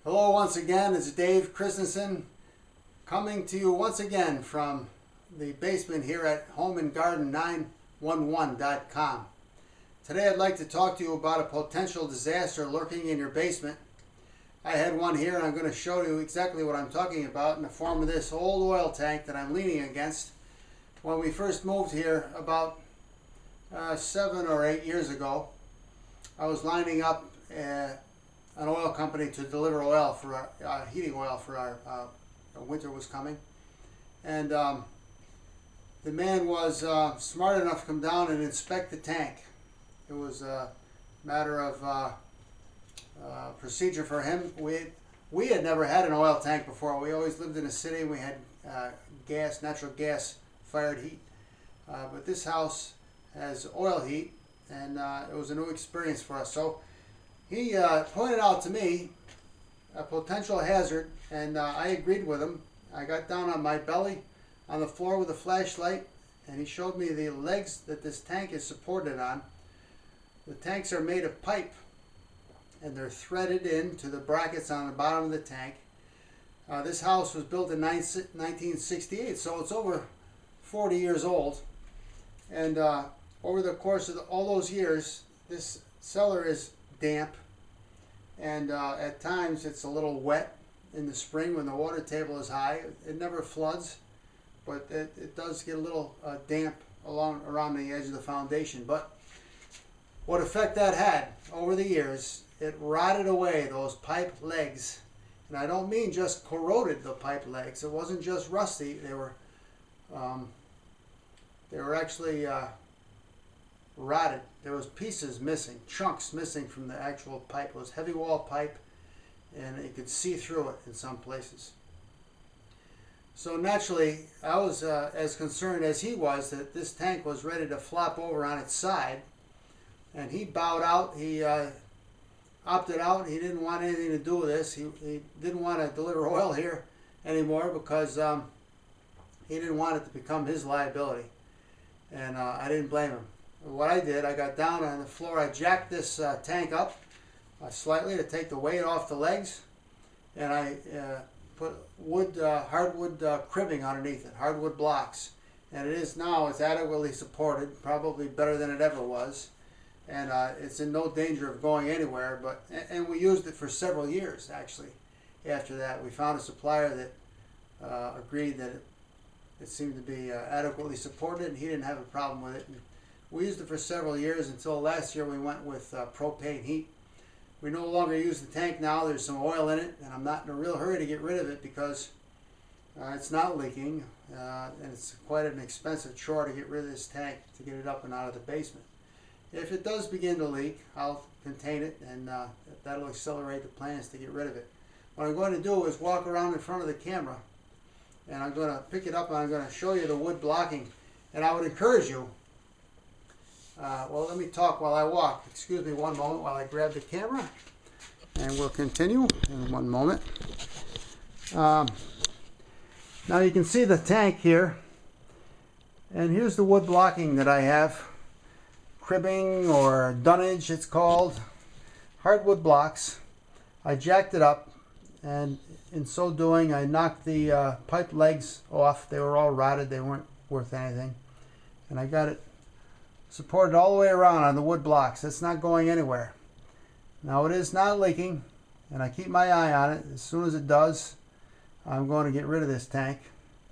Hello once again, it's Dave Christensen coming to you once again from the basement here at homeandgarden911.com. Today I'd like to talk to you about a potential disaster lurking in your basement. I had one here and I'm going to show you exactly what I'm talking about in the form of this old oil tank that I'm leaning against. When we first moved here about 7 or 8 years ago, I was lining up an oil company to deliver oil for our heating oil for our winter was coming, and the man was smart enough to come down and inspect the tank. It was a matter of procedure for him. We had never had an oil tank before. We always lived in a city. We had natural gas fired heat, but this house has oil heat, and it was a new experience for us. So he pointed out to me a potential hazard, and I agreed with him. I got down on my belly on the floor with a flashlight, and he showed me the legs that this tank is supported on. The tanks are made of pipe, and they're threaded into the brackets on the bottom of the tank. This house was built in 1968, so it's over 40 years old. And over the course of all those years, this cellar is damp, and at times it's a little wet in the spring when the water table is high. It never floods, but it does get a little damp around the edge of the foundation. But what effect that had over the years, it rotted away those pipe legs. And I don't mean just corroded the pipe legs. It wasn't just rusty. They were actually rotted. There was pieces missing, chunks missing from the actual pipe. It was heavy wall pipe, and you could see through it in some places. So naturally, I was as concerned as he was that this tank was ready to flop over on its side, and he bowed out. He opted out. He didn't want anything to do with this. He didn't want to deliver oil here anymore because he didn't want it to become his liability, and I didn't blame him. What I did, I got down on the floor, I jacked this tank up slightly to take the weight off the legs, and I put hardwood cribbing underneath it, hardwood blocks. And it's adequately supported, probably better than it ever was, and it's in no danger of going anywhere. And we used it for several years, actually. After that, we found a supplier that agreed that it seemed to be adequately supported, and he didn't have a problem with it. And we used it for several years until last year we went with propane heat. We no longer use the tank now. There's some oil in it, and I'm not in a real hurry to get rid of it because it's not leaking, and it's quite an expensive chore to get rid of this tank to get it up and out of the basement. If it does begin to leak, I'll contain it, and that'll accelerate the plans to get rid of it. What I'm going to do is walk around in front of the camera, and I'm going to pick it up and I'm going to show you the wood blocking. And I would encourage you, well, let me talk while I walk. Excuse me one moment while I grab the camera, and we'll continue in one moment. Now you can see the tank here, and here's the wood blocking that I have. Cribbing, or dunnage it's called, hardwood blocks. I jacked it up, and in so doing I knocked the pipe legs off. They were all rotted, they weren't worth anything, and I got it supported all the way around on the wood blocks. It's not going anywhere. Now it is not leaking, and I keep my eye on it. As soon as it does, I'm going to get rid of this tank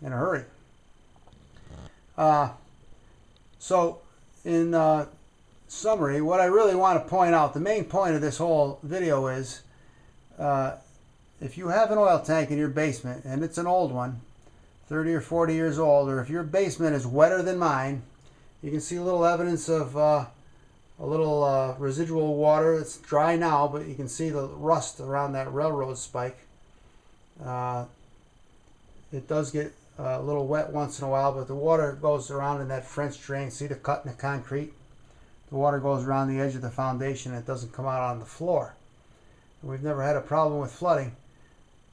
in a hurry. So in summary, what I really want to point out, the main point of this whole video is if you have an oil tank in your basement, and it's an old one, 30 or 40 years old, or if your basement is wetter than mine, you can see a little evidence of a little residual water. It's dry now, but you can see the rust around that railroad spike. It does get a little wet once in a while, but the water goes around in that French drain. See the cut in the concrete? The water goes around the edge of the foundation and it doesn't come out on the floor. We've never had a problem with flooding.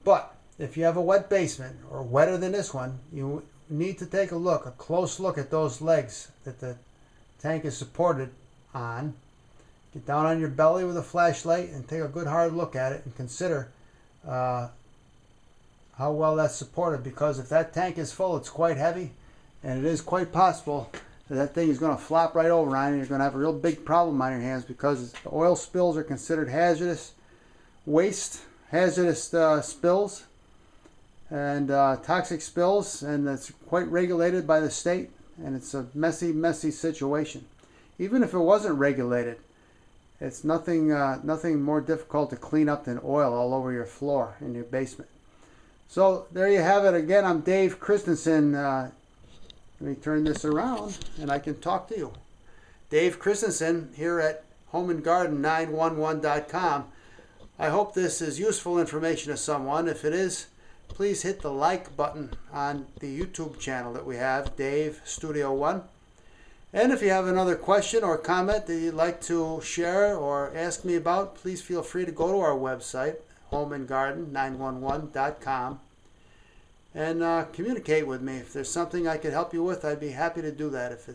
But if you have a wet basement, or wetter than this one, you need to take a close look at those legs that the tank is supported on. Get down on your belly with a flashlight and take a good hard look at it and consider how well that's supported, because if that tank is full, it's quite heavy, and it is quite possible that that thing is going to flop right over on you. You're going to have a real big problem on your hands, because oil spills are considered hazardous waste, hazardous spills, and toxic spills, and it's quite regulated by the state, and it's a messy, messy situation. Even if it wasn't regulated, it's nothing more difficult to clean up than oil all over your floor in your basement. So there you have it. Again, I'm Dave Christensen. Let me turn this around and I can talk to you. Dave Christensen here at homeandgarden911.com. I hope this is useful information to someone. If it is, please hit the like button on the YouTube channel that we have, Dave Studio One. And if you have another question or comment that you'd like to share or ask me about, please feel free to go to our website, homeandgarden911.com, and communicate with me. If there's something I could help you with, I'd be happy to do that if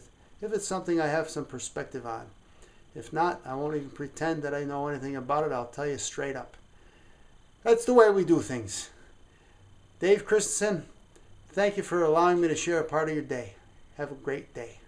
it's something I have some perspective on. If not, I won't even pretend that I know anything about it. I'll tell you straight up. That's the way we do things. Dave Christensen, thank you for allowing me to share a part of your day. Have a great day.